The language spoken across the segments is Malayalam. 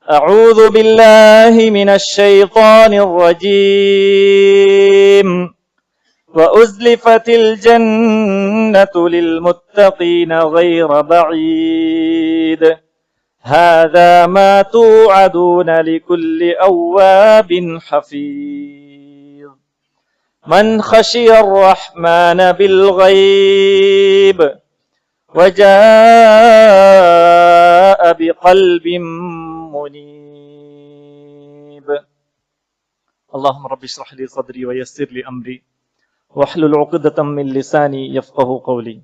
أعوذ بالله من الشيطان الرجيم وأزلفت الجنة للمتقين غير بعيد هذا ما توعدون لكل أواب حفيظ من خشي الرحمن بالغيب وجاء بقلب منيب اللهم رب اشرح لي صدري ويسر لي أمري واحلل عقدة من لساني يفقهوا قولي.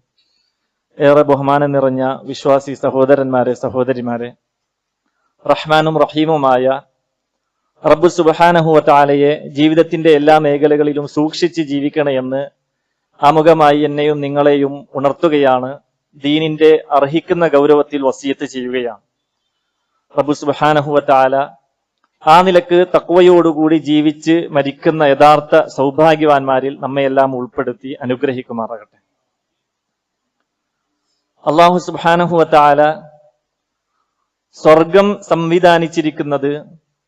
ഏറെ ബഹുമാനം നിറഞ്ഞ വിശ്വാസി സഹോദരന്മാരെ, സഹോദരിമാരെ, റഹ്മാനും റഹീമുമായ റബ്ബ് സുബ്ഹാനഹു വ തആലയെ ജീവിതത്തിന്റെ എല്ലാ മേഖലകളിലും സൂക്ഷിച്ച് ജീവിക്കണമെന്ന് ആമുഖമായി എന്നെയും നിങ്ങളെയും ഉണർത്തുകയാണ്. ദീനിന്റെ അർഹിക്കുന്ന ഗൗരവത്തിൽ വസിയത്ത് ചെയ്യുകയാണ്. റബ്ബ് സുബ്ഹാനഹു വ തആല ആ നിലക്ക് തഖ്വയോടുകൂടി ജീവിച്ച് മരിക്കുന്ന യഥാർത്ഥ സൗഭാഗ്യവാന്മാരിൽ നമ്മയെല്ലാം ഉൾപ്പെടുത്തി അനുഗ്രഹിക്കുമാറാകട്ടെ. അല്ലാഹു സുബ്ഹാനഹു വ തആല സ്വർഗം സംവിധാനിച്ചിരിക്കുന്നത്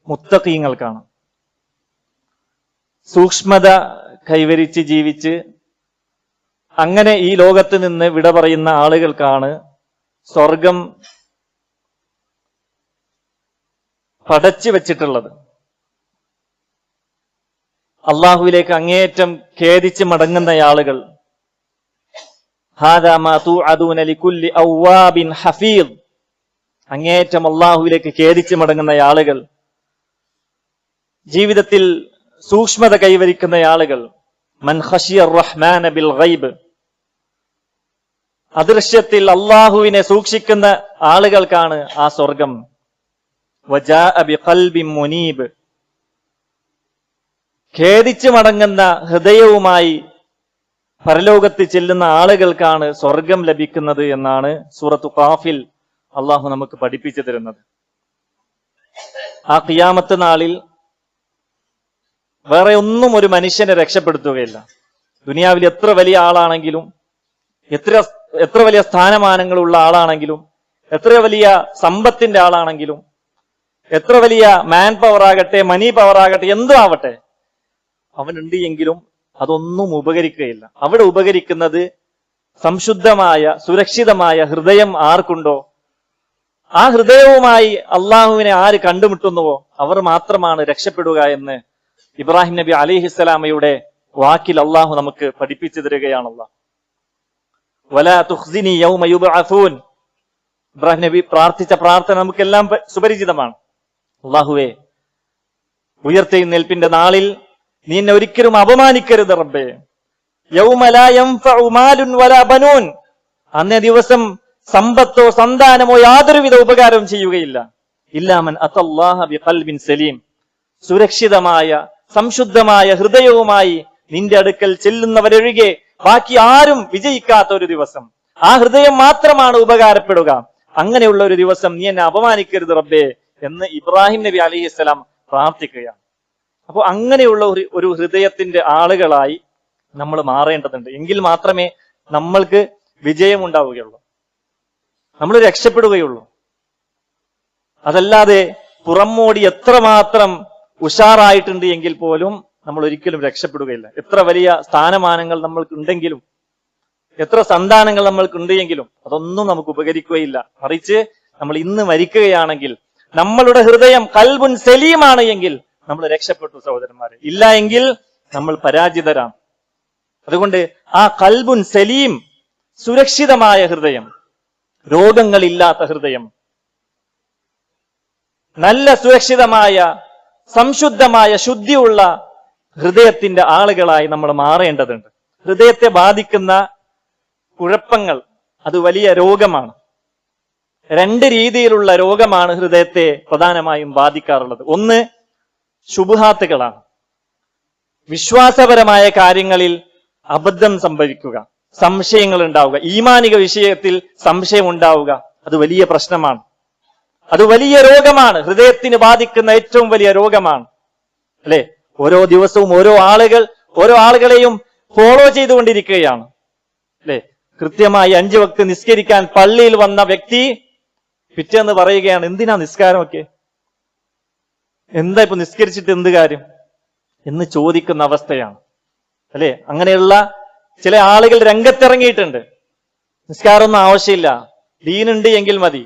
മുത്തഖീങ്ങൾക്കാണ്. സൂക്ഷ്മത കൈവരിച്ച് ജീവിച്ച് അങ്ങനെ ഈ ലോകത്ത് നിന്ന് വിട പറയുന്ന ആളുകൾക്കാണ് സ്വർഗം പടച്ചു വെച്ചിട്ടുള്ളത്. അള്ളാഹുവിലേക്ക് അങ്ങേയറ്റം ഖേദിച്ച് മടങ്ങുന്ന ആളുകൾ, ഹാദാ മാ തുഅദൂന ലികുല്ലി അവ്വാബിൻ ഹഫീദ്, അങ്ങേയറ്റം അള്ളാഹുവിലേക്ക് ഖേദിച്ച് മടങ്ങുന്ന ആളുകൾ, ജീവിതത്തിൽ സൂക്ഷ്മത കൈവരിക്കുന്ന ആളുകൾ, മൻ ഖശിയ റഹ്മാന ബിൽ ഗൈബ്, അദൃശ്യത്തിൽ അള്ളാഹുവിനെ സൂക്ഷിക്കുന്ന ആളുകൾക്കാണ് ആ സ്വർഗം. വജാഅ ബിഖൽബിൻ മുനീബ്, ഖേദിച്ച് മടങ്ങുന്ന ഹൃദയവുമായി പരലോകത്ത് ചെല്ലുന്ന ആളുകൾക്കാണ് സ്വർഗം ലഭിക്കുന്നത് എന്നാണ് സൂറത്തു ഖാഫിൽ അള്ളാഹു നമുക്ക് പഠിപ്പിച്ചു തരുന്നത്. ആ ഖിയാമത്ത് നാളിൽ വേറെ ഒന്നും ഒരു മനുഷ്യനെ രക്ഷപ്പെടുത്തുകയില്ല. ദുനിയാവിൽ എത്ര വലിയ ആളാണെങ്കിലും, എത്ര വലിയ സ്ഥാനമാനങ്ങളുള്ള ആളാണെങ്കിലും, എത്ര വലിയ സമ്പത്തിന്റെ ആളാണെങ്കിലും, എത്ര വലിയ മാൻ പവർ ആകട്ടെ, മണി പവർ ആകട്ടെ, എന്തോ ആവട്ടെ, അവനുണ്ട് എങ്കിലും അതൊന്നും ഉപകരിക്കുകയില്ല. അവിടെ ഉപകരിക്കുന്നത് സംശുദ്ധമായ സുരക്ഷിതമായ ഹൃദയം ആർക്കുണ്ടോ, ആ ഹൃദയവുമായി അള്ളാഹുവിനെ ആര് കണ്ടുമുട്ടുന്നുവോ അവർ മാത്രമാണ് രക്ഷപ്പെടുക എന്ന് ഇബ്രാഹിം നബി അലൈഹിസ്സലാമയുടെ വാക്കിൽ അള്ളാഹു നമുക്ക് പഠിപ്പിച്ചു തരികയാണല്ലോ. വലാ തുഖ്സിനി യൗമ യുബ്അസൂൻ, ഇബ്രാഹിം നബി പ്രാർത്ഥിച്ച പ്രാർത്ഥന നമുക്കെല്ലാം സുപരിചിതമാണ്. അള്ളാഹുവേ, ഉയർത്തെഴുന്നേൽപ്പിന്റെ നാളിൽ നീ എന്നെ ഒരിക്കലും അപമാനിക്കരുത് റബ്ബേ. യൗമ ലാ യൻഫഉ മാലുൻ വലാ ബനൂൻ, അന്നേ ദിവസം സമ്പത്തോ സന്താനമോ യാതൊരുവിധ ഉപകാരവും ചെയ്യുകയില്ല. ഇല്ലാ മൻ അത്തല്ലാഹ ബിഖൽബിൻ സലീം, സുരക്ഷിതമായ സംശുദ്ധമായ ഹൃദയവുമായി നിന്റെ അടുക്കൽ ചെല്ലുന്നവരൊഴികെ ബാക്കി ആരും വിജയിക്കാത്ത ഒരു ദിവസം. ആ ഹൃദയം മാത്രമാണ് ഉപകാരപ്പെടുക. അങ്ങനെയുള്ള ഒരു ദിവസം നീ എന്നെ അപമാനിക്കരുത് റബ്ബേ എന്ന് ഇബ്രാഹിം നബി അലൈഹിസ്സലാം പ്രാർത്ഥിക്കുകയാണ്. അപ്പോൾ അങ്ങനെയുള്ള ഒരു ഹൃദയത്തിന്റെ ആളുകളായി നമ്മൾ മാറേണ്ടതുണ്ട്. എങ്കിൽ മാത്രമേ നമ്മൾക്ക് വിജയം ഉണ്ടാവുകയുള്ളൂ, നമ്മൾ രക്ഷപ്പെടുകയുള്ളൂ. അതല്ലാതെ പുറമോടി എത്രമാത്രം ഉഷാറായിട്ടുണ്ട് എങ്കിൽ പോലും നമ്മൾ ഒരിക്കലും രക്ഷപ്പെടുകയില്ല. എത്ര വലിയ സ്ഥാനമാനങ്ങൾ നമ്മൾക്ക് ഉണ്ടെങ്കിലും, എത്ര സന്താനങ്ങൾ നമ്മൾക്കുണ്ട് എങ്കിലും അതൊന്നും നമുക്ക് ഉപകരിക്കുകയില്ല. മറിച്ച് നമ്മൾ ഇന്ന് മരിക്കുകയാണെങ്കിൽ നമ്മളുടെ ഹൃദയം ഖൽബുൻ സലീമാണ് എങ്കിൽ നമ്മൾ രക്ഷപ്പെട്ടു സഹോദരന്മാരെ. ഇല്ല എങ്കിൽ നമ്മൾ പരാജിതരാണ്. അതുകൊണ്ട് ആ ഖൽബുൻ സലീം, സുരക്ഷിതമായ ഹൃദയം, രോഗങ്ങളില്ലാത്ത ഹൃദയം, നല്ല സുരക്ഷിതമായ സംശുദ്ധമായ ശുദ്ധിയുള്ള ഹൃദയത്തിന്റെ ആളുകളായി നമ്മൾ മാറേണ്ടതുണ്ട്. ഹൃദയത്തെ ബാധിക്കുന്ന കുഴപ്പങ്ങൾ അത് വലിയ രോഗമാണ്. രണ്ട് രീതിയിലുള്ള രോഗമാണ് ഹൃദയത്തെ പ്രധാനമായും ബാധിക്കാറുള്ളത്. ഒന്ന് ശുബ്ഹാത്തുകളാണ്, വിശ്വാസപരമായ കാര്യങ്ങളിൽ അബദ്ധം സംഭവിക്കുക, സംശയങ്ങൾ ഉണ്ടാവുക, ഈമാനിക വിഷയത്തിൽ സംശയം ഉണ്ടാവുക. അത് വലിയ പ്രശ്നമാണ്, അത് വലിയ രോഗമാണ്, ഹൃദയത്തിന് ബാധിക്കുന്ന ഏറ്റവും വലിയ രോഗമാണ്. അല്ലെ, ഓരോ ദിവസവും ഓരോ ആളുകളെയും ഫോളോ ചെയ്തുകൊണ്ടിരിക്കുകയാണ്. അല്ലെ, കൃത്യമായി 5 വക്ത് നിസ്കരിക്കാൻ പള്ളിയിൽ വന്ന വ്യക്തി പിറ്റേന്ന് പറയുകയാണ്, എന്തിനാ നിസ്കാരമൊക്കെ, എന്താ ഇപ്പൊ നിസ്കരിച്ചിട്ട് എന്ത് കാര്യം എന്ന് ചോദിക്കുന്ന അവസ്ഥയാണ് അല്ലെ. അങ്ങനെയുള്ള ചില ആളുകൾ രംഗത്തിറങ്ങിയിട്ടുണ്ട്. നിസ്കാരമൊന്നും ആവശ്യമില്ല, ദീനുണ്ട് എങ്കിൽ മതി,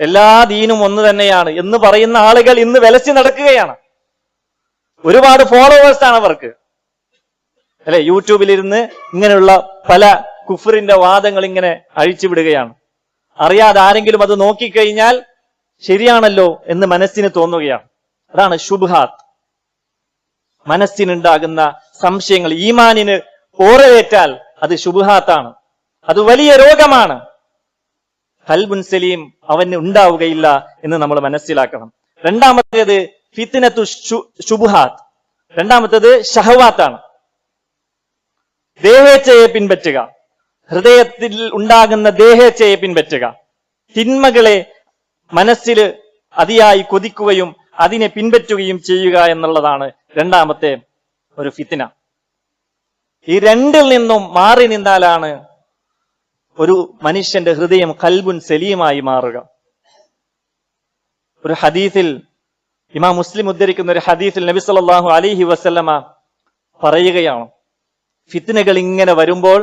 എല്ലാ ദീനും ഒന്ന് തന്നെയാണ് എന്ന് പറയുന്ന ആളുകൾ ഇന്ന് വിലസി നടക്കുകയാണ്. ഒരുപാട് ഫോളോവേഴ്സാണ് അവർക്ക് അല്ലെ. യൂട്യൂബിലിരുന്ന് ഇങ്ങനെയുള്ള പല കുഫറിന്റെ വാദങ്ങൾ ഇങ്ങനെ അഴിച്ചുവിടുകയാണ്. അറിയാതെ ആരെങ്കിലും അത് നോക്കിക്കഴിഞ്ഞാൽ ശരിയാണല്ലോ എന്ന് മനസ്സിന് തോന്നുകയാണ്. അതാണ് ശുബ്ഹാത്ത്, മനസ്സിനുണ്ടാകുന്ന സംശയങ്ങൾ. ഈമാനിന് പോറലേറ്റാൽ അത് ശുബ്ഹാത്താണ്, അത് വലിയ രോഗമാണ്. ഖൽബുൻ സലീം അവന് ഉണ്ടാവുകയില്ല എന്ന് നമ്മൾ മനസ്സിലാക്കണം. രണ്ടാമത്തേത് ഫിത്നത്തു ശുബ്ഹാത്ത്, രണ്ടാമത്തേത് ഷഹവാത്താണ്. ദേഹേച്ഛയെ പിൻപറ്റുക, ഹൃദയത്തിൽ ഉണ്ടാകുന്ന ദേഹേച്ഛയെ പിൻപറ്റുക, തിന്മകളെ മനസ്സിൽ അതിയായി കൊതിക്കുകയും അതിനെ പിൻപറ്റുകയും ചെയ്യുക എന്നുള്ളതാണ് രണ്ടാമത്തെ ഒരു ഫിത്ന. ഈ രണ്ടിൽ നിന്നും മാറി നിന്നാലാണ് ഒരു മനുഷ്യന്റെ ഹൃദയം ഖൽബുൻ സലീമായി മാറുക. ഒരു ഹദീസിൽ, ഇമാം മുസ്ലിം ഉദ്ധരിക്കുന്ന ഒരു ഹദീസിൽ നബി സല്ലല്ലാഹു അലൈഹി വസല്ലമ പറയുകയാണ്, ഫിത്നകൾ ഇങ്ങനെ വരുമ്പോൾ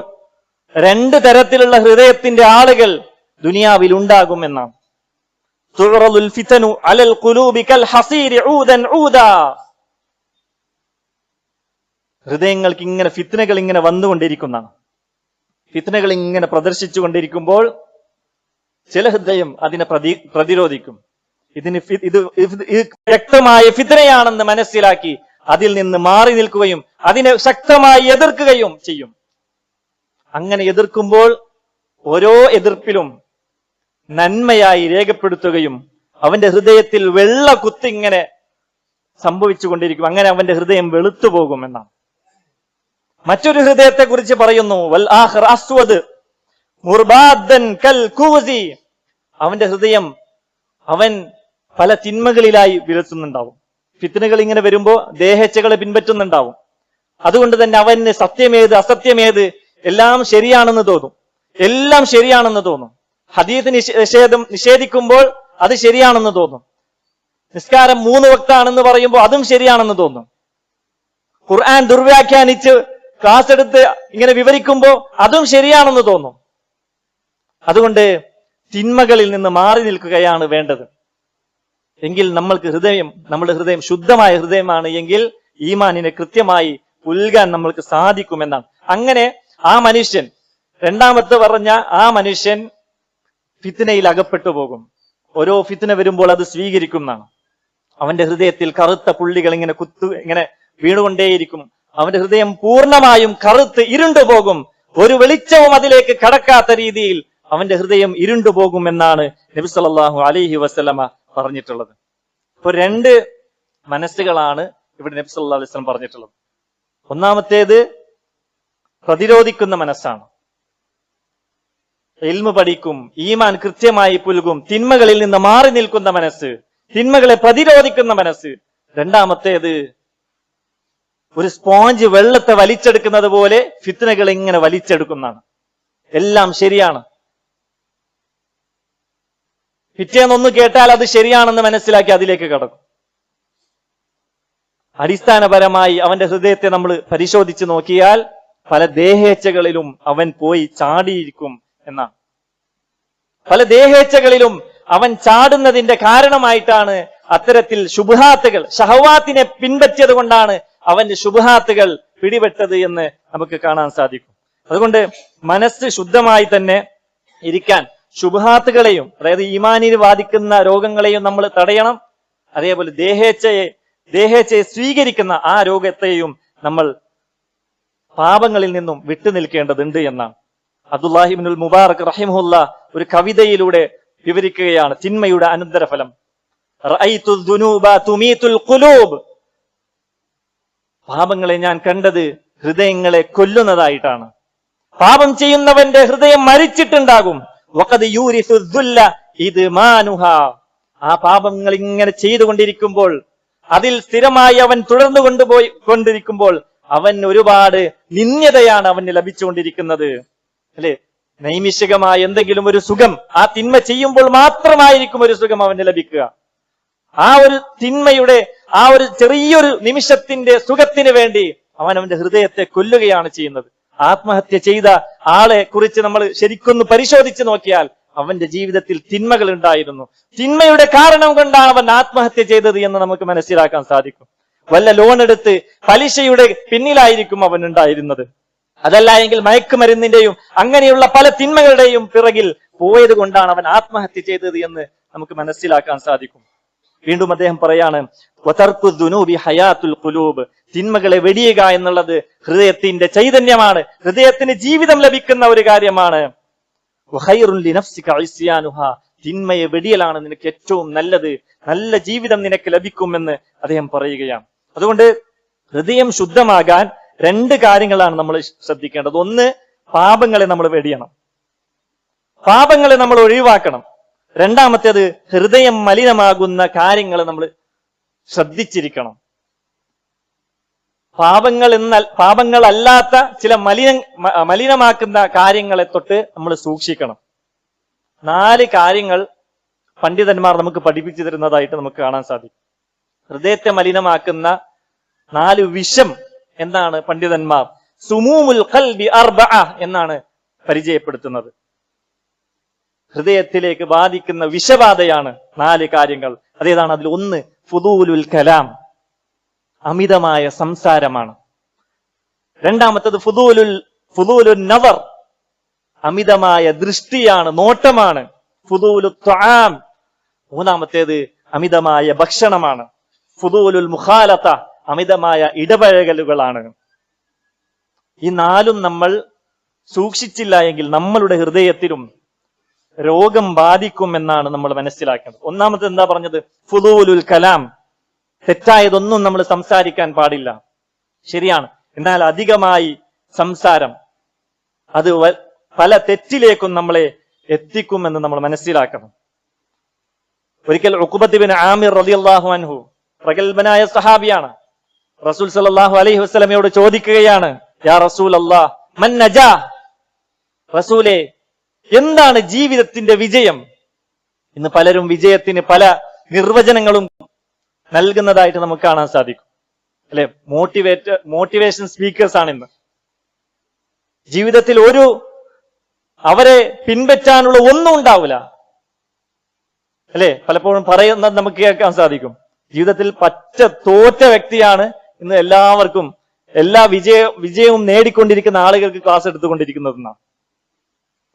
രണ്ട് തരത്തിലുള്ള ഹൃദയത്തിന്റെ ആളുകൾ ദുനിയാവിൽ ഉണ്ടാകുമെന്നാണ്. തുറലുൽ ഫിതനു അലൽ ഖുലൂബി കൽ ഹസീരി ഊദൻ ഊദാ. ഹൃദയങ്ങൾക്ക് ഇങ്ങനെ ഫിത്നകൾ ഇങ്ങനെ വന്നുകൊണ്ടിരിക്കുന്നതാണ്. ഫിത്നകൾ ഇങ്ങനെ പ്രദർശിച്ചു കൊണ്ടിരിക്കുമ്പോൾ ചില ഹൃദയം അതിനെ പ്രതിരോധിക്കും. ഇത് വ്യക്തമായ ഫിത്നയാണെന്ന് മനസ്സിലാക്കി അതിൽ നിന്ന് മാറി നിൽക്കുകയും അതിനെ ശക്തമായി എതിർക്കുകയും ചെയ്യും. അങ്ങനെ എതിർക്കുമ്പോൾ ഓരോ എതിർപ്പിലും നന്മയായി രേഖപ്പെടുത്തുകയും അവന്റെ ഹൃദയത്തിൽ വെള്ള കുത്തിങ്ങനെ സംഭവിച്ചു കൊണ്ടിരിക്കും. അങ്ങനെ അവന്റെ ഹൃദയം വെളുത്തു പോകുമെന്നാണ്. മറ്റൊരു ഹൃദയത്തെ കുറിച്ച് പറയുന്നു, വൽ ആഖിർ അസ്വദ് മുർബാദൻ കൽ കൂസി. അവന്റെ ഹൃദയം അവൻ പല തിന്മകളിലായി വിരത്തുന്നുണ്ടാവും. ഫിത്നകൾ ഇങ്ങനെ വരുമ്പോ ദേഹേച്ഛകളെ പിൻപറ്റുന്നുണ്ടാവും. അതുകൊണ്ട് തന്നെ അവന് സത്യമേത് അസത്യമേത് എല്ലാം ശരിയാണെന്ന് തോന്നും, എല്ലാം ശരിയാണെന്ന് തോന്നും. ഹദീസ് നിഷേധിക്കുമ്പോൾ അത് ശരിയാണെന്ന് തോന്നും. നിസ്കാരം 3 വക്താണെന്ന് പറയുമ്പോൾ അതും ശരിയാണെന്ന് തോന്നും. ഖുർആൻ ദുർവ്യാഖ്യാനിച്ച് ക്ലാസ് എടുത്ത് ഇങ്ങനെ വിവരിക്കുമ്പോൾ അതും ശരിയാണെന്ന് തോന്നും. അതുകൊണ്ട് തിന്മകളിൽ നിന്ന് മാറി നിൽക്കുകയാണ് വേണ്ടത്. എങ്കിൽ നമ്മുടെ ഹൃദയം ശുദ്ധമായ ഹൃദയമാണ് എങ്കിൽ ഈമാനിനെ കൃത്യമായി പുൽകാൻ നമ്മൾക്ക് സാധിക്കുമെന്നാണ്. അങ്ങനെ ആ മനുഷ്യൻ, രണ്ടാമത്തെ പറഞ്ഞ ആ മനുഷ്യൻ ഫിത്നയിൽ അകപ്പെട്ടു പോകും. ഓരോ ഫിത്ന വരുമ്പോൾ അത് സ്വീകരിക്കുന്നതാണ്. അവന്റെ ഹൃദയത്തിൽ കറുത്ത പുള്ളികൾ ഇങ്ങനെ വീണുകൊണ്ടേയിരിക്കും. അവന്റെ ഹൃദയം പൂർണ്ണമായും കറുത്ത് ഇരുണ്ടുപോകും. ഒരു വെളിച്ചവും അതിലേക്ക് കടക്കാത്ത രീതിയിൽ അവന്റെ ഹൃദയം ഇരുണ്ടുപോകും എന്നാണ് നബി സല്ലല്ലാഹു അലൈഹി വസല്ലമ പറഞ്ഞിട്ടുള്ളത്. ഇപ്പൊ 2 മനസ്സുകളാണ് ഇവിടെ നബി സല്ലല്ലാഹു അലൈഹി വസല്ലം പറഞ്ഞിട്ടുള്ളത്. ഒന്നാമത്തേത് പ്രതിരോധിക്കുന്ന മനസ്സാണ്. ഇൽമു പഠിക്കും, ഈമാൻ കൃത്യമായി പുൽകും, തിന്മകളിൽ നിന്ന് മാറി നിൽക്കുന്ന മനസ്സ്, തിന്മകളെ പ്രതിരോധിക്കുന്ന മനസ്സ്. രണ്ടാമത്തേത് ഒരു സ്പോഞ്ച് വെള്ളത്തെ വലിച്ചെടുക്കുന്നത് പോലെ ഫിത്നകൾ ഇങ്ങനെ വലിച്ചെടുക്കുന്നതാണ്. എല്ലാം ശരിയാണ്, പിറ്റേന്നൊന്ന് കേട്ടാൽ അത് ശരിയാണെന്ന് മനസ്സിലാക്കി അതിലേക്ക് കടക്കും. അടിസ്ഥാനപരമായി അവന്റെ ഹൃദയത്തെ നമ്മൾ പരിശോധിച്ച് നോക്കിയാൽ പല ദേഹേച്ഛകളിലും അവൻ പോയി ചാടിയിരിക്കും എന്നാണ്. പല ദേഹേച്ഛകളിലും അവൻ ചാടുന്നതിന്റെ കാരണമായിട്ടാണ് അത്തരത്തിൽ ശുബ്ഹാത്തുകൾ, ഷഹവാത്തിനെ പിൻപറ്റിയത് കൊണ്ടാണ് അവന്റെ ശുബ്ഹാത്തുകൾ പിടിപെട്ടത് എന്ന് നമുക്ക് കാണാൻ സാധിക്കും. അതുകൊണ്ട് മനസ്സ് ശുദ്ധമായി തന്നെ ഇരിക്കാൻ ശുബ്ഹാത്തുകളെയും, അതായത് ഈമാനിന് ബാധിക്കുന്ന രോഗങ്ങളെയും നമ്മൾ തടയണം. അതേപോലെ ദേഹേച്ഛയെ സ്വീകരിക്കുന്ന ആ രോഗത്തെയും നമ്മൾ പാപങ്ങളിൽ നിന്നും വിട്ടുനിൽക്കേണ്ടതുണ്ട് എന്നാണ്. അബ്ദുല്ലാഹി ഇബ്നുൽ മുബാറക് റഹിമഹുല്ല ഒരു കവിതയിലൂടെ വിവരിക്കുകയാണ് തിന്മയുടെ അനന്തരഫലം. റഅയ്തു ദുനൂബ തുമീതുൽ ഖുലൂബ്. പാപങ്ങളെ ഞാൻ കണ്ടത് ഹൃദയങ്ങളെ കൊല്ലുന്നതായിട്ടാണ്. പാപം ചെയ്യുന്നവന്റെ ഹൃദയം മരിച്ചിട്ടുണ്ടാകും. വഖദ് യൂരിസു ദുല്ല ഇദ്മാനുഹാ. ആ പാപങ്ങൾ ഇങ്ങനെ ചെയ്തുകൊണ്ടിരിക്കുമ്പോൾ, അതിൽ സ്ഥിരമായി അവൻ തുടർന്നു കൊണ്ടിരിക്കുമ്പോൾ അവൻ ഒരുപാട് നിന്ദ്യതയാണ് അവന് ലഭിച്ചുകൊണ്ടിരിക്കുന്നത്. അല്ലെ, നൈമിഷികമായ എന്തെങ്കിലും ഒരു സുഖം, ആ തിന്മ ചെയ്യുമ്പോൾ മാത്രമായിരിക്കും ഒരു സുഖം അവന് ലഭിക്കുക. ആ ഒരു തിന്മയുടെ ആ ഒരു ചെറിയൊരു നിമിഷത്തിന്റെ സുഖത്തിന് വേണ്ടി അവന്റെ ഹൃദയത്തെ കൊല്ലുകയാണ് ചെയ്യുന്നത്. ആത്മഹത്യ ചെയ്ത ആളെ കുറിച്ച് നമ്മൾ ശരിക്കൊന്ന് പരിശോധിച്ച് നോക്കിയാൽ അവന്റെ ജീവിതത്തിൽ തിന്മകൾ ഉണ്ടായിരുന്നു. തിന്മയുടെ കാരണം കൊണ്ടാണ് അവൻ ആത്മഹത്യ ചെയ്തത് എന്ന് നമുക്ക് മനസ്സിലാക്കാൻ സാധിക്കും. വല്ല ലോൺ എടുത്ത് പലിശയുടെ പിന്നിലായിരിക്കും അവൻ ഉണ്ടായിരുന്നത്. അതല്ല എങ്കിൽ മയക്കുമരുന്നിന്റെയും അങ്ങനെയുള്ള പല തിന്മകളുടെയും പിറകിൽ പോയത് കൊണ്ടാണ് അവൻ ആത്മഹത്യ ചെയ്തത് എന്ന് നമുക്ക് മനസ്സിലാക്കാൻ സാധിക്കും. വീണ്ടും അദ്ദേഹം പറയാണ്, തിന്മകളെ വെടിയുക എന്നുള്ളത് ഹൃദയത്തിന്റെ ചൈതന്യമാണ്, ഹൃദയത്തിന് ജീവിതം ലഭിക്കുന്ന ഒരു കാര്യമാണ്. തിന്മയെ വെടിയലാണ് നിനക്ക് ഏറ്റവും നല്ലത്, നല്ല ജീവിതം നിനക്ക് ലഭിക്കുമെന്ന് അദ്ദേഹം പറയുകയാണ്. അതുകൊണ്ട് ഹൃദയം ശുദ്ധമാകാൻ 2 കാര്യങ്ങളാണ് നമ്മൾ ശ്രദ്ധിക്കേണ്ടത്. ഒന്ന്, പാപങ്ങളെ നമ്മൾ വെടിയണം, പാപങ്ങളെ നമ്മൾ ഒഴിവാക്കണം. രണ്ടാമത്തേത്, ഹൃദയം മലിനമാകുന്ന കാര്യങ്ങളെ നമ്മൾ ശ്രദ്ധിച്ചിരിക്കണം. പാപങ്ങളല്ലാത്ത ചില മലിനമാക്കുന്ന കാര്യങ്ങളെ തൊട്ട് നമ്മൾ സൂക്ഷിക്കണം. 4 കാര്യങ്ങൾ പണ്ഡിതന്മാർ നമുക്ക് പഠിപ്പിച്ചു തരുന്നതായിട്ട് നമുക്ക് കാണാൻ സാധിക്കും. ഹൃദയത്തെ മലിനമാക്കുന്ന 4 വിഷം എന്നാണ് പണ്ഡിതന്മാർ സുമൂമുൽ ഖൽബി 4 എന്നാണ് പരിചയപ്പെടുത്തുന്നത്. ഹൃദയത്തിലേക്ക് ബാധിക്കുന്ന വിഷബാധയാണ് 4 കാര്യങ്ങൾ. അതേതാണ്? അതിൽ ഒന്ന് ഫുദൂലുൽ കലാം, അമിതമായ സംസാരമാണ്. രണ്ടാമത്തത് ഫുദൂലുൽ നവർ, അമിതമായ ദൃഷ്ടിയാണ്, നോട്ടമാണ്. ഫുദൂലുൽ ത്വആം, മൂന്നാമത്തേത് അമിതമായ ഭക്ഷണമാണ്. ഫുദൂലുൽ മുഖാലത, അമിതമായ ഇടപഴകലുകളാണ്. ഈ 4 നമ്മൾ സൂക്ഷിച്ചില്ല എങ്കിൽ നമ്മളുടെ ഹൃദയത്തിലും രോഗം ബാധിക്കും എന്നാണ് നമ്മൾ മനസ്സിലാക്കേണ്ടത്. ഒന്നാമത് എന്താ പറഞ്ഞത്? ഫുദൂലുൽ കലാം, തെറ്റായതൊന്നും നമ്മൾ സംസാരിക്കാൻ പാടില്ല. ശരിയാണ്, എന്നാൽ അധികമായി സംസാരം അത് പല തെറ്റിലേക്കും നമ്മളെ എത്തിക്കുമെന്ന് നമ്മൾ മനസ്സിലാക്കണം. ഒരിക്കൽ ഉഖ്ബത്ത് ബിൻ ആമിർ റളിയല്ലാഹു അൻഹു, പ്രഗൽഭനായ സഹാബിയാണ്, റസൂൽ സല്ലല്ലാഹു അലൈഹി വസല്ലമയോട് ചോദിക്കുകയാണ്, യാ റസൂലല്ലാഹ് മൻ നജാ, റസൂലേ എന്താണ് ജീവിതത്തിന്റെ വിജയം? ഇന്ന് പലരും വിജയത്തിന് പല നിർവചനങ്ങളും നൽകുന്നതായിട്ട് നമുക്ക് കാണാൻ സാധിക്കും, അല്ലെ? മോട്ടിവേഷൻ സ്പീക്കേഴ്സ് ആണ് ഇന്ന്. ജീവിതത്തിൽ അവരെ പിൻപറ്റാനുള്ള ഒന്നും ഉണ്ടാവില്ല, അല്ലെ? പലപ്പോഴും പറയുന്നത് നമുക്ക് കേൾക്കാൻ സാധിക്കും. ജീവിതത്തിൽ പച്ച തോറ്റ വ്യക്തിയാണ് ഇന്ന് എല്ലാവർക്കും എല്ലാ വിജയവും നേടിക്കൊണ്ടിരിക്കുന്ന ആളുകൾക്ക് ക്ലാസ് എടുത്തുകൊണ്ടിരിക്കുന്നതെന്നാണ്.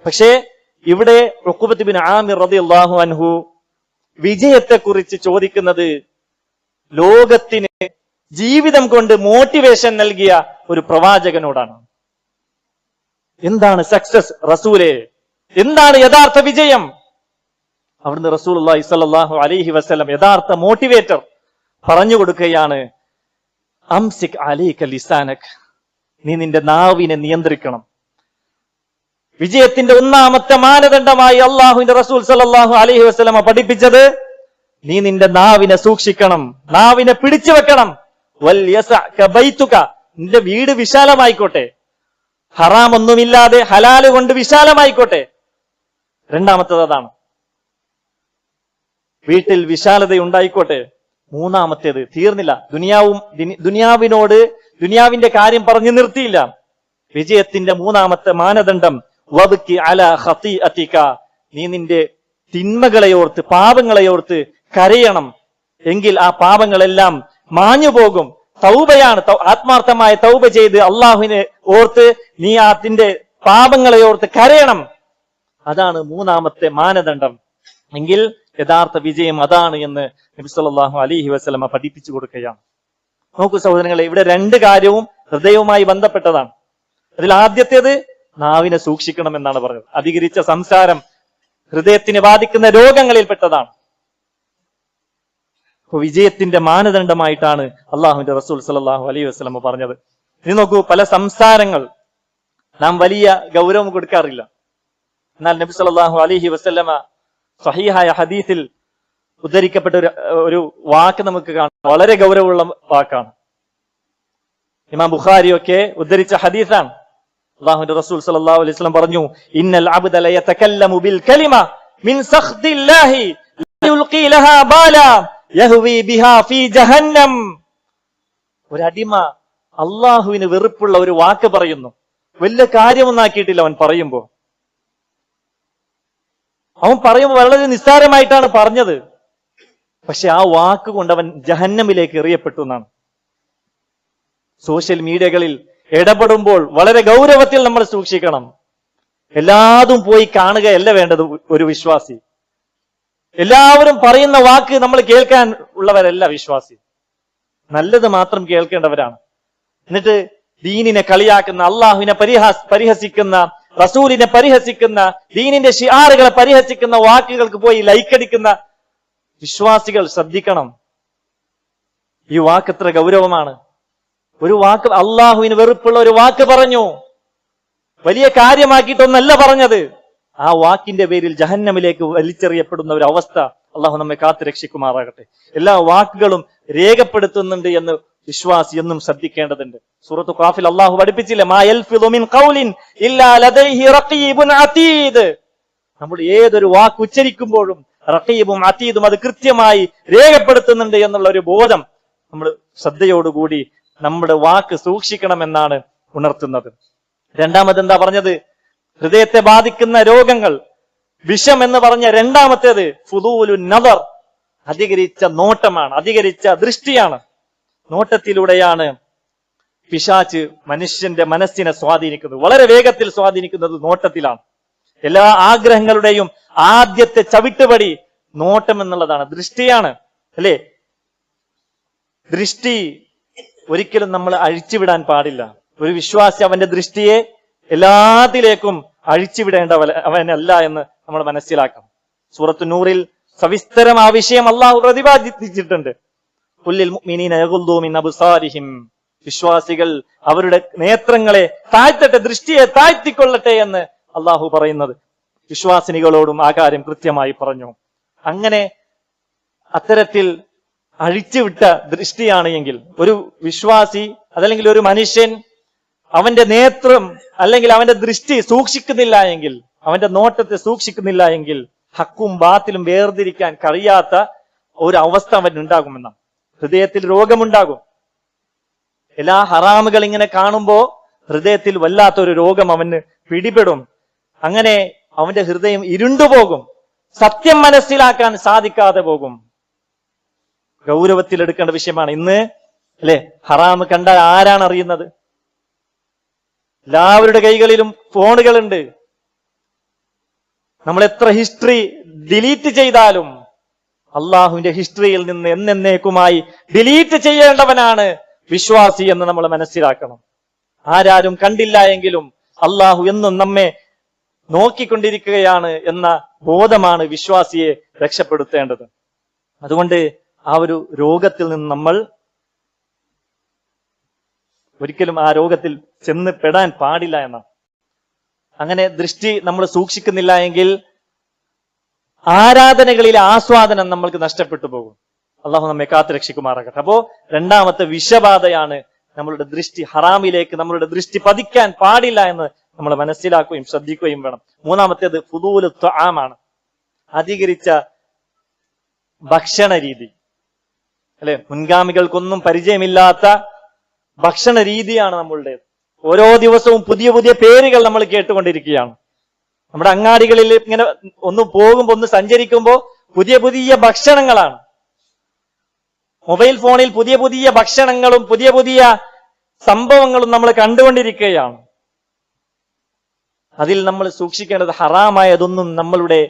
പക്ഷേ ഇവിടെ ഉഖ്ബത്ത് ബിൻ ആമിർ റളിയല്ലാഹു അൻഹു വിജയത്തെക്കുറിച്ച് ചോദിക്കുന്നത് ലോകത്തിന് ജീവിതം കൊണ്ട് മോട്ടിവേഷൻ നൽകിയ ഒരു പ്രവാചകനോടാണ്. എന്താണ് സക്സസ് റസൂലേ? എന്താണ് യഥാർത്ഥ വിജയം? അവിടുന്ന് റസൂലുള്ളാഹി സ്വല്ലല്ലാഹു അലൈഹി വസല്ലം യഥാർത്ഥ മോട്ടിവേറ്റർ പറഞ്ഞു കൊടുക്കുകയാണ്, അംസിക് അലൈക ലിസാനക്, നീ നിന്റെ നാവിനെ നിയന്ത്രിക്കണം. വിജയത്തിന്റെ ഒന്നാമത്തെ മാനദണ്ഡമായി അള്ളാഹുവിന്റെ റസൂൽ സല്ലല്ലാഹു അലൈഹി വസല്ലമ പഠിപ്പിച്ചത്, നീ നിന്റെ നാവിനെ സൂക്ഷിക്കണം, നാവിനെ പിടിച്ചു വെക്കണം. വൽ യസഅക ബൈതുക, നിന്റെ വീട് വിശാലമായിക്കോട്ടെ, ഹറാം ഒന്നുമില്ലാതെ ഹലാല് കൊണ്ട് വിശാലമായിക്കോട്ടെ. രണ്ടാമത്തത് അതാണ്, വീട്ടിൽ വിശാലത ഉണ്ടായിക്കോട്ടെ. മൂന്നാമത്തേത് തീർന്നില്ല, ദുനിയാവിന്റെ കാര്യം പറഞ്ഞു നിർത്തിയില്ല. വിജയത്തിന്റെ മൂന്നാമത്തെ മാനദണ്ഡം വബ്കി അലാ ഖതീഅതിക, നീ നിന്റെ തിന്മകളെയോർത്ത് പാപങ്ങളെയോർത്ത് കരയണം. എങ്കിൽ ആ പാപങ്ങളെല്ലാം മാഞ്ഞു പോകും. തൗബയാണ്, ആത്മാർത്ഥമായ തൗബ ചെയ്ത് അള്ളാഹുവിനെ ഓർത്ത് നീ അതിന്റെ പാപങ്ങളെ ഓർത്ത് കരയണം. അതാണ് മൂന്നാമത്തെ മാനദണ്ഡം. എങ്കിൽ യഥാർത്ഥ വിജയം അതാണ് എന്ന് നബി സല്ലല്ലാഹു അലൈഹി വസല്ലമ പഠിപ്പിച്ചു കൊടുക്കുകയാണ്. നോക്കൂ സഹോദരങ്ങളെ, ഇവിടെ 2 കാര്യവും ഹൃദയവുമായി ബന്ധപ്പെട്ടതാണ്. അതിൽ ആദ്യത്തേത് നാവിനെ സൂക്ഷിക്കണം എന്നാണ് പറഞ്ഞത്. അധികരിച്ച സംസാരം ഹൃദയത്തിന് ബാധിക്കുന്ന രോഗങ്ങളിൽ പെട്ടതാണ്. വിജയത്തിന്റെ മാനദണ്ഡമായിട്ടാണ് അള്ളാഹുവിന്റെ റസൂൽ സല്ലല്ലാഹു അലൈഹി വസല്ലമ പറഞ്ഞത്. ഇനി നോക്കൂ, പല സംസാരങ്ങൾ നാം വലിയ ഗൗരവം കൊടുക്കാറില്ല. എന്നാൽ നബി സല്ലല്ലാഹു അലൈഹി വസല്ലമ സ്വഹീഹായ ഹദീസിൽ ഉദ്ധരിക്കപ്പെട്ട ഒരു വാക്ക് നമുക്ക് കാണാം, വളരെ ഗൗരവമുള്ള വാക്കാണ്. ഇമാം ബുഖാരിയൊക്കെ ഉദ്ധരിച്ച ഹദീസാണ്. അല്ലാഹുവിന്റെ റസൂൽ സല്ലല്ലാഹു അലൈഹി വസല്ലം പറഞ്ഞു, ഇന്നൽ അബ്ദ ലയതകല്ലമു ബിൽ കലിമ മിൻ സഖ്തില്ലാഹി യുൽഖി ലഹാ ബാല യഹ്വി ബിഹാ ഫീ ജഹന്നം. ഒരു അടിമ അള്ളാഹുവിന് വെറുപ്പുള്ള ഒരു വാക്ക് പറയുന്നു. വലിയ കാര്യമൊന്നാക്കിയിട്ടില്ല അവൻ പറയുമ്പോ. അവൻ പറയുമ്പോൾ വളരെ നിസ്സാരമായിട്ടാണ് പറഞ്ഞത്. പക്ഷെ ആ വാക്ക് കൊണ്ട് അവൻ ജഹന്നമിലേക്ക് എറിയപ്പെട്ടു എന്നാണ്. സോഷ്യൽ മീഡിയകളിൽ ഇടപെടുമ്പോൾ വളരെ ഗൗരവത്തിൽ നമ്മൾ സൂക്ഷിക്കണം. എല്ലാതും പോയി കാണുകയല്ല വേണ്ടത് ഒരു വിശ്വാസി. എല്ലാവരും പറയുന്ന വാക്ക് നമ്മൾ കേൾക്കാൻ ഉള്ളവരല്ല വിശ്വാസി. നല്ലത് മാത്രം കേൾക്കേണ്ടവരാണ്. എന്നിട്ട് ദീനിനെ കളിയാക്കുന്ന, അള്ളാഹുവിനെ പരിഹസിക്കുന്ന, റസൂലിനെ പരിഹസിക്കുന്ന, ദീനിന്റെ ഷിആറുകളെ പരിഹസിക്കുന്ന വാക്കുകൾക്ക് പോയി ലൈക്കടിക്കുന്ന വിശ്വാസികൾ ശ്രദ്ധിക്കണം. ഈ വാക്ക് എത്ര ഗൗരവമാണ്. ഒരു വാക്ക്, അള്ളാഹുവിന് വെറുപ്പുള്ള ഒരു വാക്ക് പറഞ്ഞു, വലിയ കാര്യമാക്കിയിട്ടൊന്നല്ല പറഞ്ഞത്. ആ വാക്കിന്റെ പേരിൽ ജഹന്നമിലേക്ക് വലിച്ചെറിയപ്പെടുന്ന ഒരു അവസ്ഥ അള്ളാഹു നമ്മെ കാത്തു രക്ഷിക്കുമാറാകട്ടെ. എല്ലാ വാക്കുകളും രേഖപ്പെടുത്തുന്നുണ്ട് എന്ന് വിശ്വാസി എന്നും ശ്രദ്ധിക്കേണ്ടതുണ്ട്. സൂറത്തു ഖാഫിൽ അള്ളാഹു പഠിപ്പിച്ചില്ലേ, മാ യൽഫിദു മിൻ ഖൗലിൻ ഇല്ലാ ലദൈഹി റഖീബുൻ അതീദ്. നമ്മൾ ഏതൊരു വാക്ക് ഉച്ചരിക്കുമ്പോഴും റഖീബും അതീദും അത് കൃത്യമായി രേഖപ്പെടുത്തുന്നുണ്ട് എന്നുള്ള ഒരു ബോധം നമ്മൾ ശ്രദ്ധയോടുകൂടി നമ്മുടെ വാക്ക് സൂക്ഷിക്കണമെന്നാണ് ഉണർത്തുന്നത്. രണ്ടാമത് എന്താ പറഞ്ഞത്? ഹൃദയത്തെ ബാധിക്കുന്ന രോഗങ്ങൾ, വിഷം എന്ന് പറഞ്ഞ രണ്ടാമത്തേത് ഫുദൂലു നദർ, അധികരിച്ച നോട്ടമാണ്, അധികരിച്ച ദൃഷ്ടിയാണ്. നോട്ടത്തിലൂടെയാണ് പിശാച് മനുഷ്യന്റെ മനസ്സിനെ സ്വാധീനിക്കുന്നത്. വളരെ വേഗത്തിൽ സ്വാധീനിക്കുന്നത് നോട്ടത്തിലാണ്. എല്ലാ ആഗ്രഹങ്ങളുടെയും ആദ്യത്തെ ചവിട്ടുപടി നോട്ടം എന്നുള്ളതാണ്, ദൃഷ്ടിയാണ്, അല്ലേ? ദൃഷ്ടി ഒരിക്കലും നമ്മൾ അഴിച്ചുവിടാൻ പാടില്ല. ഒരു വിശ്വാസി അവന്റെ ദൃഷ്ടിയെ എല്ലാത്തിലേക്കും അഴിച്ചുവിടേണ്ടവനല്ല എന്ന് നമ്മൾ മനസ്സിലാക്കണം. സൂറത്തു നൂറിൽ സവിസ്തരം ആ വിഷയം അള്ളാഹു പ്രതിപാദിച്ചിട്ടുണ്ട്. കുല്ലിൽ മുഅ്മിനീന യഗുദ്ദൂ മിൻ അബ്സാരിഹിം, വിശ്വാസികൾ അവരുടെ നേത്രങ്ങളെ താഴ്ത്തട്ടെ, ദൃഷ്ടിയെ താഴ്ത്തിക്കൊള്ളട്ടെ എന്ന് അള്ളാഹു പറയുന്നത് വിശ്വാസിനികളോടും ആ കാര്യം കൃത്യമായി പറഞ്ഞു. അങ്ങനെ അത്തരത്തിൽ അഴിച്ചുവിട്ട ദൃഷ്ടിയാണ് എങ്കിൽ ഒരു വിശ്വാസി അതല്ലെങ്കിൽ ഒരു മനുഷ്യൻ അവന്റെ നേത്രം അല്ലെങ്കിൽ അവന്റെ ദൃഷ്ടി സൂക്ഷിക്കുന്നില്ല എങ്കിൽ, അവന്റെ നോട്ടത്തെ സൂക്ഷിക്കുന്നില്ല എങ്കിൽ ഹക്കും ബാത്തിലും വേർതിരിക്കാൻ കഴിയാത്ത ഒരു അവസ്ഥ അവൻ ഉണ്ടാകുമെന്നാണ്. ഹൃദയത്തിൽ രോഗമുണ്ടാകും. എല്ലാ ഹറാമുകൾ ഇങ്ങനെ കാണുമ്പോ ഹൃദയത്തിൽ വല്ലാത്തൊരു രോഗം അവന് പിടിപെടും. അങ്ങനെ അവന്റെ ഹൃദയം ഇരുണ്ടുപോകും, സത്യം മനസ്സിലാക്കാൻ സാധിക്കാതെ പോകും. ഗൗരവത്തിലെടുക്കേണ്ട വിഷയമാണ്. ഇന്ന് അല്ലെ, ഹറാമ് കണ്ടാൽ ആരാണ് അറിയുന്നത്? എല്ലാവരുടെ കൈകളിലും ഫോണുകളുണ്ട്. നമ്മൾ എത്ര ഹിസ്റ്ററി ഡിലീറ്റ് ചെയ്താലും അള്ളാഹുവിന്റെ ഹിസ്റ്ററിയിൽ നിന്ന് എന്നേക്കുമായി ഡിലീറ്റ് ചെയ്യേണ്ടവനാണ് വിശ്വാസി എന്ന് നമ്മൾ മനസ്സിലാക്കണം. ആരാരും കണ്ടില്ല എങ്കിലും അള്ളാഹു എന്നും നമ്മെ നോക്കിക്കൊണ്ടിരിക്കുകയാണ് എന്ന ബോധമാണ് വിശ്വാസിയെ രക്ഷപ്പെടുത്തേണ്ടത്. അതുകൊണ്ട് ആ ഒരു രോഗത്തിൽ നിന്ന് നമ്മൾ ഒരിക്കലും ആ രോഗത്തിൽ ചെന്ന് പെടാൻ പാടില്ല എന്നാണ്. അങ്ങനെ ദൃഷ്ടി നമ്മൾ സൂക്ഷിക്കുന്നില്ല എങ്കിൽ ആരാധനകളിലെ ആസ്വാദനം നമ്മൾക്ക് നഷ്ടപ്പെട്ടു പോകും. അള്ളാഹു നമ്മെ കാത്തു രക്ഷിക്കുമാറാകട്ടെ. അപ്പോ രണ്ടാമത്തെ വിഷബാധയാണ് നമ്മളുടെ ദൃഷ്ടി. ഹറാമിലേക്ക് നമ്മളുടെ ദൃഷ്ടി പതിക്കാൻ പാടില്ല എന്ന് നമ്മൾ മനസ്സിലാക്കുകയും ശ്രദ്ധിക്കുകയും വേണം. മൂന്നാമത്തേത് ഫുദൂലു ത്വആമാണ്, അധികരിച്ച ഭക്ഷണ രീതി, അല്ലെ? മുൻഗാമികൾക്കൊന്നും പരിചയമില്ലാത്ത ഭക്ഷണ രീതിയാണ് നമ്മളുടേത്. ഓരോ ദിവസവും പുതിയ പുതിയ പേരുകൾ നമ്മൾ കേട്ടുകൊണ്ടിരിക്കുകയാണ്. നമ്മുടെ അങ്ങാടികളിൽ ഇങ്ങനെ ഒന്ന് പോകുമ്പോ, ഒന്ന് സഞ്ചരിക്കുമ്പോ പുതിയ പുതിയ ഭക്ഷണങ്ങളാണ്. മൊബൈൽ ഫോണിൽ പുതിയ പുതിയ ഭക്ഷണങ്ങളും പുതിയ പുതിയ സംഭവങ്ങളും നമ്മൾ കണ്ടുകൊണ്ടിരിക്കുകയാണ്. അതിൽ നമ്മൾ സൂക്ഷിക്കേണ്ടത് ഹറാമായതൊന്നും നമ്മളുടെ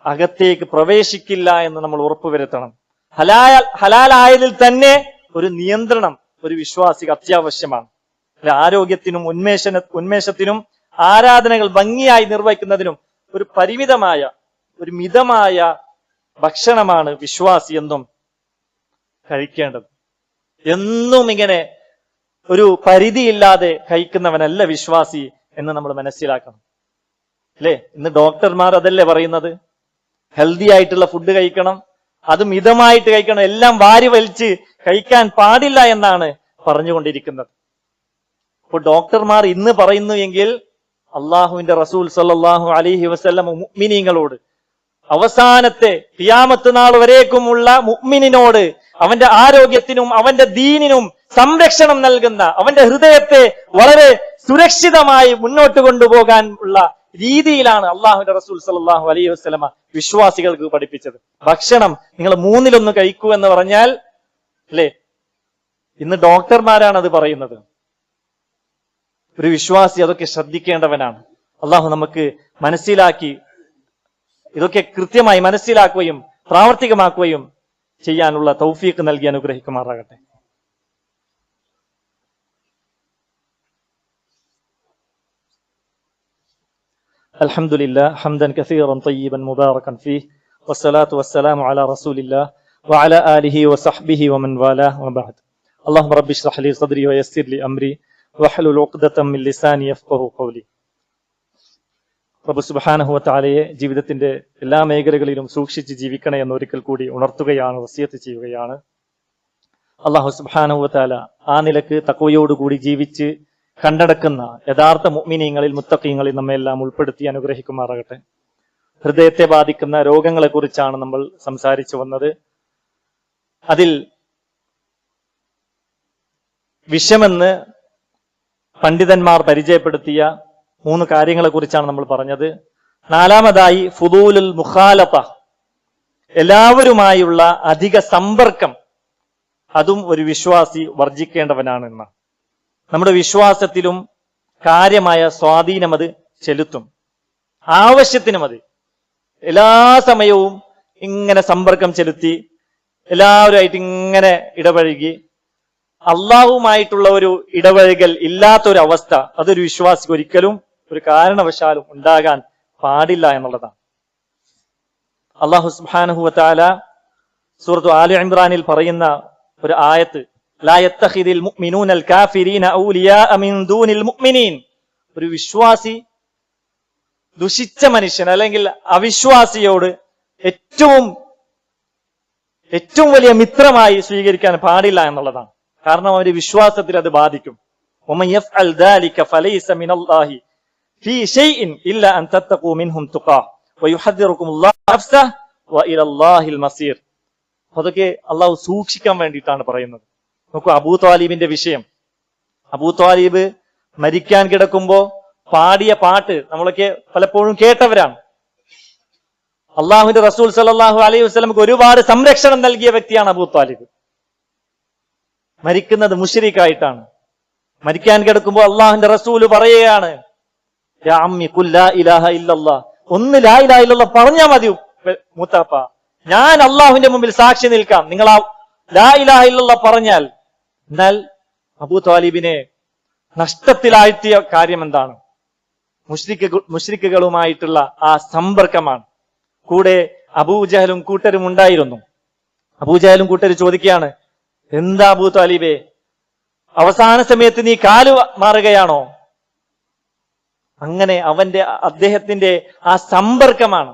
അകത്തേക്ക് പ്രവേശിക്കില്ല എന്ന് നമ്മൾ ഉറപ്പുവരുത്തണം. ഹലാലായതിൽ തന്നെ ഒരു നിയന്ത്രണം ഒരു വിശ്വാസിക്ക് അത്യാവശ്യമാണ്. ആരോഗ്യത്തിനും ഉന്മേഷത്തിനും ആരാധനകൾ ഭംഗിയായി നിർവഹിക്കുന്നതിനും ഒരു പരിമിതമായ, ഒരു മിതമായ ഭക്ഷണമാണ് വിശ്വാസി എന്നും കഴിക്കേണ്ടത്. എന്നും ഇങ്ങനെ ഒരു പരിധിയില്ലാതെ കഴിക്കുന്നവനല്ല വിശ്വാസി എന്ന് നമ്മൾ മനസ്സിലാക്കണം, അല്ലേ? ഇന്ന് ഡോക്ടർമാർ അതല്ലേ പറയുന്നത്, ഹെൽത്തി ആയിട്ടുള്ള ഫുഡ് കഴിക്കണം, അത് മിതമായിട്ട് കഴിക്കണം, എല്ലാം വാരി വലിച്ച് കഴിക്കാൻ പാടില്ല എന്നാണ് പറഞ്ഞുകൊണ്ടിരിക്കുന്നത്. അപ്പോൾ ഡോക്ടർമാർ ഇന്ന് പറയുന്നു എങ്കിൽ അള്ളാഹുവിന്റെ റസൂൽ സല്ലല്ലാഹു അലൈഹി വസല്ലം മുഅ്മിനീങ്ങളോട്, അവസാനത്തെ ഖിയാമത്ത് നാൾ വരേക്കുമുള്ള മുഅ്മിനിനോട് അവന്റെ ആരോഗ്യത്തിനും അവന്റെ ദീനിനും സംരക്ഷണം നൽകുന്ന, അവന്റെ ഹൃദയത്തെ വളരെ സുരക്ഷിതമായി മുന്നോട്ട് കൊണ്ടുപോകാൻ ഉള്ള രീതിയിലാണ് അള്ളാഹുവിന്റെ റസൂൽ സല്ലല്ലാഹു അലൈഹി വസല്ലമ വിശ്വാസികൾക്ക് പഠിപ്പിച്ചത്. ഭക്ഷണം നിങ്ങൾ 1/3 കഴിക്കൂ എന്ന് പറഞ്ഞാൽ അല്ലേ, ഇന്ന് ഡോക്ടർമാരാണ് അത് പറയുന്നത്. ഒരു വിശ്വാസി അതൊക്കെ ശ്രദ്ധിക്കേണ്ടവനാണ്. അള്ളാഹു നമുക്ക് മനസ്സിലാക്കി ഇതൊക്കെ കൃത്യമായി മനസ്സിലാക്കുകയും പ്രാവർത്തികമാക്കുകയും ചെയ്യാനുള്ള തൗഫീഖ് നൽകി അനുഗ്രഹിക്കുമാറാകട്ടെ. അൽഹംദുലില്ലാഹ് ഹംദൻ കസീറൻ തയ്യിബൻ മുബാറകൻ ഫീഹ് വസ്സലാത്തു വസ്സലാമു അലാ റസൂലില്ലാഹ് വഅലാ ആലിഹി വസഹ്ബിഹി വമൻ വാലാഹ് വബഅദ്. അല്ലാഹുമ്മ റബ്ബി ഇശ്റഹ് ലി സദ്രി വയസ്സിർ ലി അംരി വഹ്ലുൽ ഉഖ്ദതം മിൻ ലിസാനി യഫ്ഖഹു ഖൗലി. റബ്ബ് സുബ്ഹാനഹു വ തആലയെ ജീവിതത്തിന്റെ എല്ലാ മേഖലകളിലും സൂക്ഷിച്ച് ജീവിക്കണേ എന്ന് ഒരിക്കൽ കൂടി ഉണർത്തുകയാണ്, വസിയത്ത് ചെയ്യുകയാണ്. അല്ലാഹു സുബ്ഹാനഹു വ തആല ആ നിലക്ക് തഖ്വയോടുകൂടി ജീവിച്ച് കണ്ടടക്കുന്ന യഥാർത്ഥ മുഅ്മിനീങ്ങളിൽ മുത്തഖീങ്ങളിൽ നമ്മെല്ലാം ഉൾപ്പെടുത്തി അനുഗ്രഹിക്കുമാറാകട്ടെ. ഹൃദയത്തെ ബാധിക്കുന്ന രോഗങ്ങളെ കുറിച്ചാണ് നമ്മൾ സംസാരിച്ചു വന്നത്. അതിൽ വിഷമെന്ന് പണ്ഡിതന്മാർ പരിചയപ്പെടുത്തിയ 3 കാര്യങ്ങളെ കുറിച്ചാണ് നമ്മൾ പറഞ്ഞത്. 4-മതായി ഫുദൂലുൽ മുഖാലഫ, എല്ലാവരുമായുള്ള അധിക സമ്പർക്കം, അതും ഒരു വിശ്വാസി വർജിക്കേണ്ടവനാണെന്ന്. നമ്മുടെ വിശ്വാസത്തിലും കാര്യമായ സ്വാധീനം അത് ചെലുത്തും. ആവശ്യത്തിനും അത് എല്ലാ സമയവും ഇങ്ങനെ സമ്പർക്കം ചെലുത്തി എല്ലാവരുമായിട്ട് ഇങ്ങനെ ഇടപഴകി അള്ളാഹുമായിട്ടുള്ള ഒരു ഇടപഴകൽ ഇല്ലാത്തൊരു അവസ്ഥ അതൊരു വിശ്വാസിക്ക് ഒരിക്കലും ഒരു കാരണവശാലും ഉണ്ടാകാൻ പാടില്ല എന്നുള്ളതാണ്. അള്ളാഹു സുബ്ഹാനഹു വ തആല സൂറത്തു ആലി ഇംറാനിൽ പറയുന്ന ഒരു ആയത്ത്, ലാ യത്തഖിദിൽ മുഅ്മിനൂനൽ കാഫിരീന ഔലിയാഅ മിൻ ദൂനിൽ മുഅ്മിനീൻ. ഒരു വിശ്വാസി ദുഷിച്ച മനുഷ്യൻ അല്ലെങ്കിൽ അവിശ്വാസിയോട് ഏറ്റവും വലിയ മിത്രമായി സ്വീകരിക്കാൻ പാടില്ല എന്നുള്ളതാണ്. കാരണം അവന്റെ വിശ്വാസത്തിൽ അത് ബാധിക്കും. വമൻ യഫ്അൽ ദാലിക ഫലൈസ മിനല്ലാഹി ഫീ ഷൈഇൻ ഇല്ലാ അൻ തത്തഖൂ മിൻഹും തുഖാ വയുഹദ്ദിറുകുമുല്ലാഹു നഫ്സഹു വഇലല്ലാഹിൽ മസീർ. അതൊക്കെ അള്ളാഹു സൂക്ഷിക്കാൻ വേണ്ടിയിട്ടാണ് പറയുന്നത്. നോക്കൂ, അബൂ ത്വാലിബിന്റെ വിഷയം. അബൂ ത്വാലിബ് മരിക്കാൻ കിടക്കുമ്പോ പാടിയ പാട്ട് നമ്മളൊക്കെ പലപ്പോഴും കേട്ടവരാണ്. അള്ളാഹുവിന്റെ റസൂൽ സല്ലല്ലാഹു അലൈഹി വസല്ലമക്ക് ഒരുപാട് സംരക്ഷണം നൽകിയ വ്യക്തിയാണ് അബൂ ത്വാലിബ്. മരിക്കുന്നത് മുശ്രിക്കായിട്ടാണ്. മരിക്കാൻ കിടക്കുമ്പോൾ അള്ളാഹുവിന്റെ റസൂല് പറയുകയാണ്, യാ അമ്മി ഖുൽ ലാ ഇലാഹ ഇല്ലല്ലാഹ്, ഒന്ന് ലാ ഇലാഹ ഇല്ലല്ലാഹ് പറഞ്ഞാൽ മതി മൂത്താപ്പ, ഞാൻ അള്ളാഹുവിന്റെ മുമ്പിൽ സാക്ഷി നിൽക്കാം, നിങ്ങൾ ആ ലാ ഇലാഹ ഇല്ലല്ലാഹ് പറഞ്ഞാൽ. എന്നാൽ അബൂ ത്വാലിബിനെ നഷ്ടത്തിലാഴ്ത്തിയ കാര്യം എന്താണ്? മുശ്രിക്കുകളുമായിട്ടുള്ള ആ സമ്പർക്കമാണ്. കൂടെ അബൂജഹലും കൂട്ടരും ഉണ്ടായിരുന്നു. അബൂജഹലും കൂട്ടരും ചോദിക്കുകയാണ്, എന്താ അബൂ ത്വാലിബേ, അവസാന സമയത്ത് നീ കാല് മാറുകയാണോ? അങ്ങനെ അദ്ദേഹത്തിന്റെ ആ സമ്പർക്കമാണ്,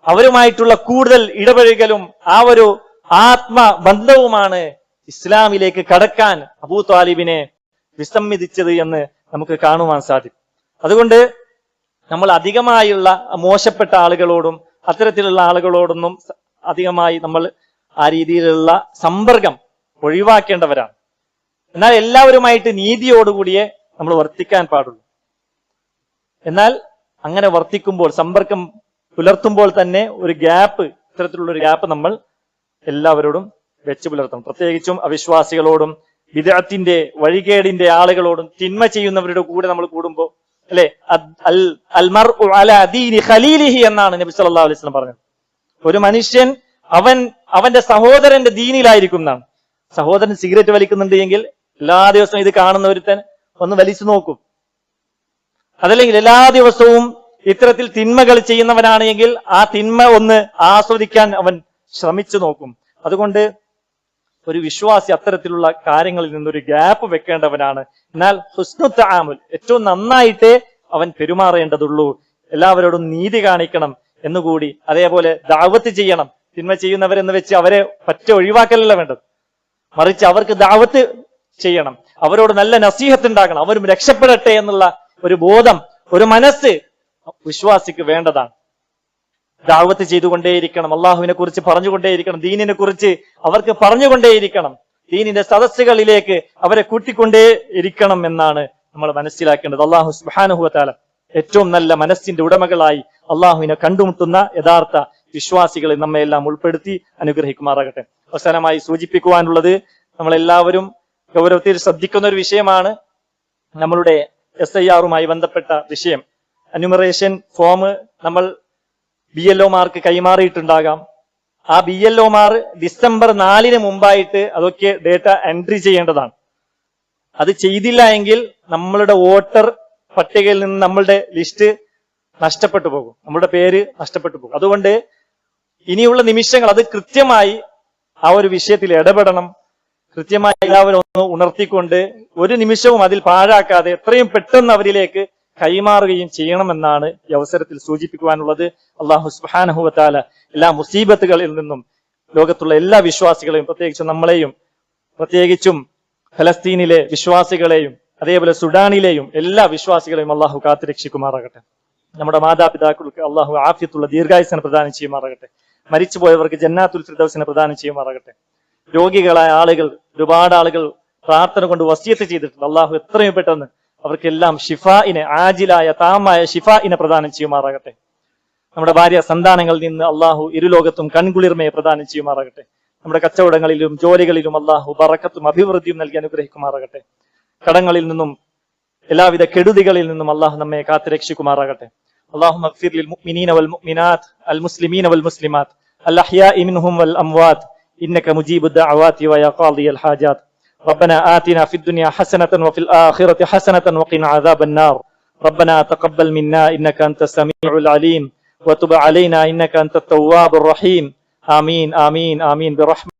അവരുമായിട്ടുള്ള കൂടുതൽ ഇടപഴകലും ആ ഒരു ആത്മബന്ധവുമാണ് ഇസ്ലാമിലേക്ക് കടക്കാൻ അബൂ ത്വാലിബിനെ വിസമ്മതിച്ചത് എന്ന് നമുക്ക് കാണുവാൻ സാധിക്കും. അതുകൊണ്ട് നമ്മൾ അധികമായുള്ള മോശപ്പെട്ട ആളുകളോടും അത്തരത്തിലുള്ള ആളുകളോടൊന്നും അധികമായി നമ്മൾ ആ രീതിയിലുള്ള സമ്പർക്കം ഒഴിവാക്കേണ്ടവരാണ്. എന്നാൽ എല്ലാവരുമായിട്ട് നീതിയോടുകൂടിയേ നമ്മൾ വർത്തിക്കാൻ പാടുള്ളൂ. എന്നാൽ അങ്ങനെ വർത്തിക്കുമ്പോൾ, സമ്പർക്കം പുലർത്തുമ്പോൾ തന്നെ ഒരു ഗ്യാപ്പ്, ഇത്തരത്തിലുള്ള ഒരു ഗ്യാപ്പ് നമ്മൾ എല്ലാവരോടും വെച്ച് പുലർത്തണം. പ്രത്യേകിച്ചും അവിശ്വാസികളോടും ബിദ്അത്തിന്റെ വഴികേടിന്റെ ആളുകളോടും തിന്മ ചെയ്യുന്നവരുടെ കൂടെ നമ്മൾ കൂടുമ്പോൾ അല്ലെ, അൽ മർഉ അലാ ദീനി ഖലീലിഹി എന്നാണ് നബി സല്ലല്ലാഹു അലൈഹി വസല്ലം പറഞ്ഞത്. ഒരു മനുഷ്യൻ അവന്റെ സഹോദരന്റെ ദീനിലായിരിക്കും എന്നാണ്. സഹോദരൻ സിഗരറ്റ് വലിക്കുന്നുണ്ട് എങ്കിൽ എല്ലാ ദിവസവും ഇത് കാണുന്ന ഒരുത്തൻ ഒന്ന് വലിച്ചു നോക്കും. അതല്ലെങ്കിൽ എല്ലാ ദിവസവും ഇത്തരത്തിൽ തിന്മകൾ ചെയ്യുന്നവനാണെങ്കിൽ ആ തിന്മ ഒന്ന് ആസ്വദിക്കാൻ അവൻ ശ്രമിച്ചു നോക്കും. അതുകൊണ്ട് ഒരു വിശ്വാസി അത്തരത്തിലുള്ള കാര്യങ്ങളിൽ നിന്നൊരു ഗ്യാപ്പ് വെക്കേണ്ടവനാണ്. എന്നാൽ ഹുസ്നു തആമുൽ, ഏറ്റവും നന്നായിട്ടേ അവൻ പെരുമാറേണ്ടതുള്ളൂ. എല്ലാവരോടും നീതി കാണിക്കണം എന്നുകൂടി, അതേപോലെ ദഅവത്ത് ചെയ്യണം. തിന്മ ചെയ്യുന്നവരെന്ന് വെച്ച് അവരെ പറ്റ ഒഴിവാക്കലല്ല വേണ്ടത്, മറിച്ച് അവർക്ക് ദഅവത്ത് ചെയ്യണം, അവരോട് നല്ല നസീഹത്ത് ഉണ്ടാകണം, അവരും രക്ഷപ്പെടട്ടെ എന്നുള്ള ഒരു ബോധം, ഒരു മനസ്സ് വിശ്വാസിക്ക് വേണ്ടതാണ്. ദഅവത്ത് ചെയ്തുകൊണ്ടേയിരിക്കണം, അള്ളാഹുവിനെ കുറിച്ച് പറഞ്ഞുകൊണ്ടേയിരിക്കണം, ദീനിനെ കുറിച്ച് അവർക്ക് പറഞ്ഞുകൊണ്ടേയിരിക്കണം, ദീനിന്റെ സദസ്സുകളിലേക്ക് അവരെ കൂട്ടിക്കൊണ്ടേ ഇരിക്കണം എന്നാണ് നമ്മൾ മനസ്സിലാക്കേണ്ടത്. അള്ളാഹു സുബ്ഹാനഹു വ തആല ഏറ്റവും നല്ല മനസ്സിന്റെ ഉടമകളായി അള്ളാഹുവിനെ കണ്ടുമുട്ടുന്ന യഥാർത്ഥ വിശ്വാസികളെ നമ്മെ എല്ലാം ഉൾപ്പെടുത്തി അനുഗ്രഹിക്കുമാറാകട്ടെ. അവസാനമായി സൂചിപ്പിക്കുവാനുള്ളത്, നമ്മളെല്ലാവരും ഗൗരവത്തിൽ ശ്രദ്ധിക്കുന്ന ഒരു വിഷയമാണ് നമ്മളുടെ SIR-മായി ബന്ധപ്പെട്ട വിഷയം. എന്യൂമറേഷൻ ഫോം നമ്മൾ BLO-മാർക്ക് കൈമാറിയിട്ടുണ്ടാകാം. ആ BLO-മാർ ഡിസംബർ 4 മുമ്പായിട്ട് അതൊക്കെ ഡേറ്റ എൻട്രി ചെയ്യേണ്ടതാണ്. അത് ചെയ്തില്ല എങ്കിൽ നമ്മളുടെ വോട്ടർ പട്ടികയിൽ നിന്ന് നമ്മളുടെ ലിസ്റ്റ് നഷ്ടപ്പെട്ടു പോകും, നമ്മളുടെ പേര് നഷ്ടപ്പെട്ടു പോകും. അതുകൊണ്ട് ഇനിയുള്ള നിമിഷങ്ങൾ അത് കൃത്യമായി ആ ഒരു വിഷയത്തിൽ ഇടപെടണം. കൃത്യമായി എല്ലാവരും ഒന്ന് ഉണർത്തിക്കൊണ്ട് ഒരു നിമിഷവും അതിൽ പാഴാക്കാതെ എത്രയും പെട്ടെന്ന് അവരിലേക്ക് കൈമാറുകയും ചെയ്യണമെന്നാണ് ഈ അവസരത്തിൽ സൂചിപ്പിക്കുവാനുള്ളത്. അള്ളാഹു സുബ്ഹാനഹു വ തആല എല്ലാ മുസീബത്തുകളിൽ നിന്നും ലോകത്തുള്ള എല്ലാ വിശ്വാസികളെയും, പ്രത്യേകിച്ചും ഫലസ്തീനിലെ വിശ്വാസികളെയും അതേപോലെ സുഡാനിലെയും എല്ലാ വിശ്വാസികളെയും അള്ളാഹു കാത്തുരക്ഷിക്കുമാറാകട്ടെ. നമ്മുടെ മാതാപിതാക്കൾക്ക് അള്ളാഹു ആഫിയത്തുള്ള ദീർഘായുസ്സിനെ പ്രദാനം ചെയ്യുമാറാകട്ടെ. മരിച്ചുപോയവർക്ക് ജന്നാത്തുൽ ഫിർദൗസിനെ പ്രദാനം ചെയ്യുമാറാകട്ടെ. രോഗികളായ ആളുകൾ, ഒരുപാട് ആളുകൾ പ്രാർത്ഥന കൊണ്ട് വസിയത്ത് ചെയ്തിട്ടുണ്ട്. അള്ളാഹു എത്രയും പെട്ടെന്ന് അവർക്കെല്ലാം ഷിഫായിനെ, ആജിലായ താമായ ഷിഫായിനെ പ്രദാനം ചെയ്യുമാറാകട്ടെ. നമ്മുടെ ഭാര്യ സന്താനങ്ങളിൽ നിന്ന് അള്ളാഹു ഇരുലോകത്തും കൺകുളിർമയെ പ്രദാനം ചെയ്യുമാറാകട്ടെ. നമ്മുടെ കച്ചവടങ്ങളിലും ജോലികളിലും അള്ളാഹു ബറക്കത്തും അഭിവൃദ്ധിയും നൽകി അനുഗ്രഹിക്കുമാറാകട്ടെ. കടങ്ങളിൽ നിന്നും എല്ലാവിധ കെടുതികളിൽ നിന്നും അള്ളാഹു നമ്മെ കാത്തുരക്ഷിക്കുമാറാകട്ടെ. اللهم اغفر للمؤمنين والمؤمنات المسلمين والمسلمات الأحياء منهم والأموات إنك مجيب الدعوات ويا قاضي الحاجات. ربنا آتنا في الدنيا حسنة وفي الآخرة حسنة وقنا عذاب النار. ربنا تقبل منا إنك أنت السميع العليم وتب علينا إنك أنت التواب الرحيم. آمين آمين آمين برحمة